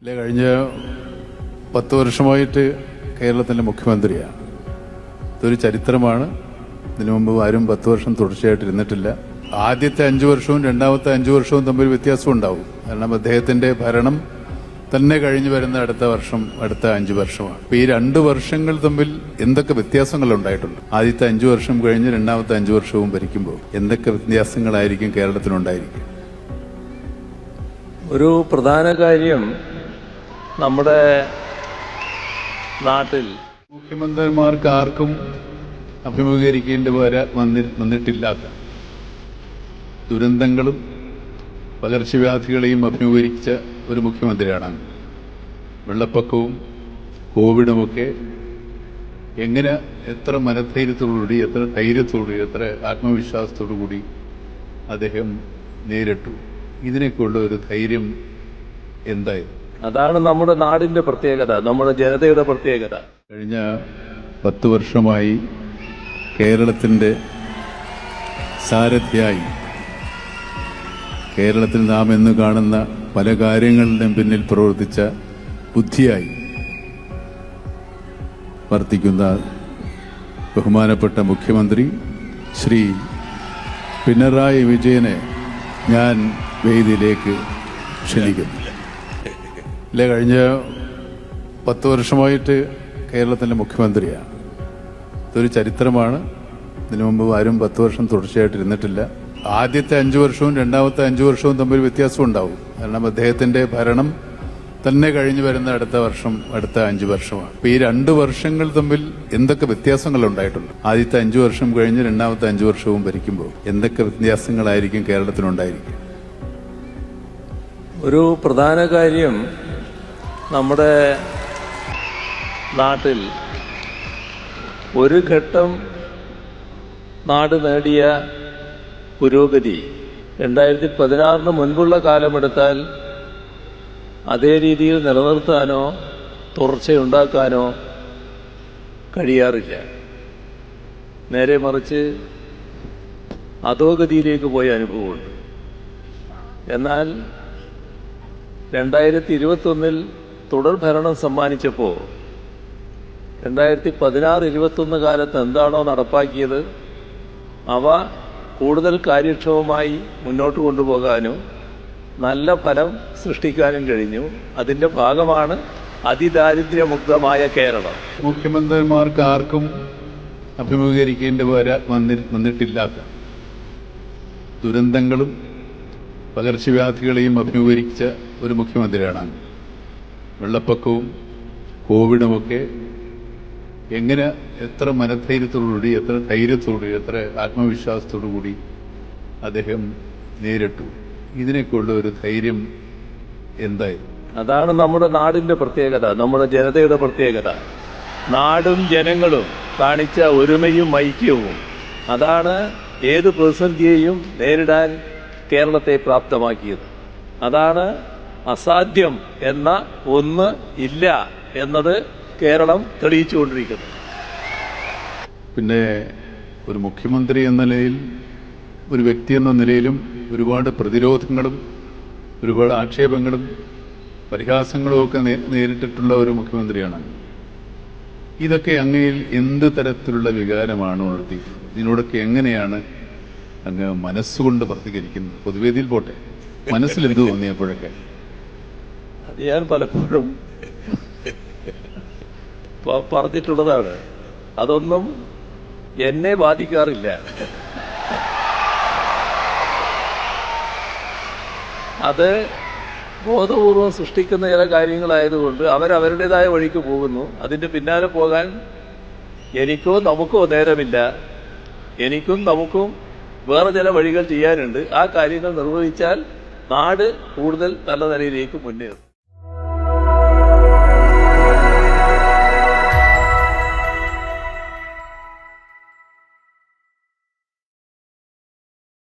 കഴിഞ്ഞ 10 വർഷമായിട്ട് കേരളത്തിൻ്റെ മുഖ്യമന്ത്രിയാണ്. ഇതൊരു ചരിത്രമാണ്. ഇതിനു മുമ്പ് ആരും 10 വർഷം തുടർച്ചയായിട്ട് ഇരുന്നിട്ടില്ല. ആദ്യത്തെ 5 വർഷവും രണ്ടാമത്തെ 5 വർഷവും തമ്മിൽ വ്യത്യാസം ഉണ്ടാവും. കാരണം അദ്ദേഹത്തിന്റെ ഭരണം തന്നെ കഴിഞ്ഞു വരുന്ന അടുത്ത 5 വർഷമാണ്. അപ്പൊ ഈ 2 വർഷങ്ങൾ തമ്മിൽ എന്തൊക്കെ വ്യത്യാസങ്ങൾ ഉണ്ടായിട്ടുണ്ട്? ആദ്യത്തെ 5 വർഷം കഴിഞ്ഞ് രണ്ടാമത്തെ 5 വർഷവും ഭരിക്കുമ്പോൾ എന്തൊക്കെ വ്യത്യാസങ്ങളായിരിക്കും കേരളത്തിനുണ്ടായിരിക്കും? ഒരു പ്രധാന കാര്യം, നമ്മുടെ നാട്ടിൽ മുഖ്യമന്ത്രിമാർക്ക് ആർക്കും അഭിമുഖീകരിക്കേണ്ടി വന്നിട്ടില്ലാത്ത ദുരന്തങ്ങളും പകർച്ചവ്യാധികളെയും അഭിമുഖീകരിച്ച ഒരു മുഖ്യമന്ത്രിയാണ്. വെള്ളപ്പൊക്കവും കോവിഡുമൊക്കെ എങ്ങനെ, എത്ര മനധൈര്യത്തോടുകൂടി, എത്ര ധൈര്യത്തോടുകൂടി, എത്ര ആത്മവിശ്വാസത്തോടു കൂടി അദ്ദേഹം നേരിട്ടു? ഇതിനൊക്കെയുള്ള ഒരു ധൈര്യം എന്തായിരുന്നു? അതാണ് നമ്മുടെ നാടിന്റെ പ്രത്യേകത, നമ്മുടെ ജനതയുടെ പ്രത്യേകത. കഴിഞ്ഞ 10 വർഷമായി കേരളത്തിൻ്റെ സാരഥിയായി, കേരളത്തിൽ നാം ഇന്ന് കാണുന്ന പല കാര്യങ്ങളുടെയും പിന്നിൽ പ്രവർത്തിച്ച ബുദ്ധിയായി വർത്തിക്കുന്ന ബഹുമാനപ്പെട്ട മുഖ്യമന്ത്രി ശ്രീ പിണറായി വിജയനെ ഞാൻ വേദിയിലേക്ക് ക്ഷണിക്കുന്നു. കഴിഞ്ഞ 10 വർഷമായിട്ട് കേരളത്തിൻ്റെ മുഖ്യമന്ത്രിയാണ്. ഇതൊരു ചരിത്രമാണ്. ഇതിനു മുമ്പ് ആരും 10 വർഷം തുടർച്ചയായിട്ട് ഇരുന്നിട്ടില്ല. ആദ്യത്തെ 5 വർഷവും രണ്ടാമത്തെ 5 വർഷവും തമ്മിൽ വ്യത്യാസം ഉണ്ടാവും. കാരണം അദ്ദേഹത്തിന്റെ ഭരണം തന്നെ കഴിഞ്ഞു വരുന്ന അടുത്ത 5 വർഷമാണ്. അപ്പൊ ഈ 2 വർഷങ്ങൾ തമ്മിൽ എന്തൊക്കെ വ്യത്യാസങ്ങൾ ഉണ്ടായിട്ടുണ്ട്? ആദ്യത്തെ 5 വർഷം കഴിഞ്ഞ് രണ്ടാമത്തെ 5 വർഷവും ഭരിക്കുമ്പോൾ എന്തൊക്കെ വ്യത്യാസങ്ങളായിരിക്കും കേരളത്തിനുണ്ടായിരിക്കും? ഒരു പ്രധാന കാര്യം, നമ്മുടെ നാട്ടിൽ ഒരു ഘട്ടം നാട് നേടിയ പുരോഗതി 2016 മുൻപുള്ള കാലമെടുത്താൽ അതേ രീതിയിൽ നിലനിർത്താനോ തുടർച്ചയുണ്ടാക്കാനോ കഴിയാറില്ല. നേരെ മറിച്ച് അധോഗതിയിലേക്ക് പോയ അനുഭവമുണ്ട്. എന്നാൽ 2021 തുടർ ഭരണം സമ്മാനിച്ചപ്പോൾ 2016-21 കാലത്ത് എന്താണോ നടപ്പാക്കിയത് അവ കൂടുതൽ കാര്യക്ഷമമായി മുന്നോട്ട് കൊണ്ടുപോകാനും നല്ല ഫലം സൃഷ്ടിക്കാനും കഴിഞ്ഞു. അതിൻ്റെ ഭാഗമാണ് അതിദാരിദ്ര്യമുക്തമായ കേരളം. മുഖ്യമന്ത്രിമാർക്ക് ആർക്കും അഭിമുഖീകരിക്കേണ്ടി വന്നിട്ടില്ലാത്ത ദുരന്തങ്ങളും പകർച്ചവ്യാധികളെയും അഭിമുഖീകരിച്ച ഒരു മുഖ്യമന്ത്രിയാണ്. വെള്ളപ്പൊക്കവും കോവിഡുമൊക്കെ എങ്ങനെ, എത്ര മനധൈര്യത്തോടുകൂടി, എത്ര ധൈര്യത്തോടുകൂടി, എത്ര ആത്മവിശ്വാസത്തോടു കൂടി അദ്ദേഹം നേരിട്ടു? ഇതിനൊക്കെയുള്ള ഒരു ധൈര്യം എന്തായിരുന്നു? അതാണ് നമ്മുടെ നാടിന്റെ പ്രത്യേകത, നമ്മുടെ ജനതയുടെ പ്രത്യേകത. നാടും ജനങ്ങളും കാണിച്ച ഒരുമയും ഐക്യവും അതാണ് ഏത് പ്രതിസന്ധിയെയും നേരിടാൻ കേരളത്തെ പ്രാപ്തമാക്കിയത്. അതാണ് അസാധ്യം എന്ന ഒന്ന് ഇല്ല എന്നത് കേരളം തെളിയിച്ചുകൊണ്ടിരിക്കുന്നു. പിന്നെ ഒരു മുഖ്യമന്ത്രി എന്ന നിലയിൽ, ഒരു വ്യക്തി എന്ന നിലയിലും ഒരുപാട് പ്രതിരോധങ്ങളും ഒരുപാട് ആക്ഷേപങ്ങളും പരിഹാസങ്ങളും ഒക്കെ നേരിട്ടിട്ടുള്ള ഒരു മുഖ്യമന്ത്രിയാണ്. ഇതൊക്കെ അങ്ങയിൽ എന്ത് തരത്തിലുള്ള വികാരമാണ് ഉണർത്തിയത്? ഇതിനോടൊക്കെ എങ്ങനെയാണ് അങ്ങ് മനസ്സുകൊണ്ട് പ്രതികരിക്കുന്നത്? പൊതുവേദിയിൽ പോട്ടെ, മനസ്സിൽ എന്ത് തോന്നിയപ്പോഴൊക്കെ? അത് ഞാൻ പലപ്പോഴും പറഞ്ഞിട്ടുള്ളതാണ്. അതൊന്നും എന്നെ ബാധിക്കാറില്ല. അത് ബോധപൂർവം സൃഷ്ടിക്കുന്ന ചില കാര്യങ്ങളായതുകൊണ്ട് അവരവരുടേതായ വഴിക്ക് പോകുന്നു. അതിൻ്റെ പിന്നാലെ പോകാൻ എനിക്കോ നമുക്കോ നേരമില്ല. എനിക്കും നമുക്കും വേറെ ചില വഴികൾ ചെയ്യാനുണ്ട്. ആ കാര്യങ്ങൾ നിർവഹിച്ചാൽ നാട് കൂടുതൽ നല്ല നിലയിലേക്ക് മുന്നേറും.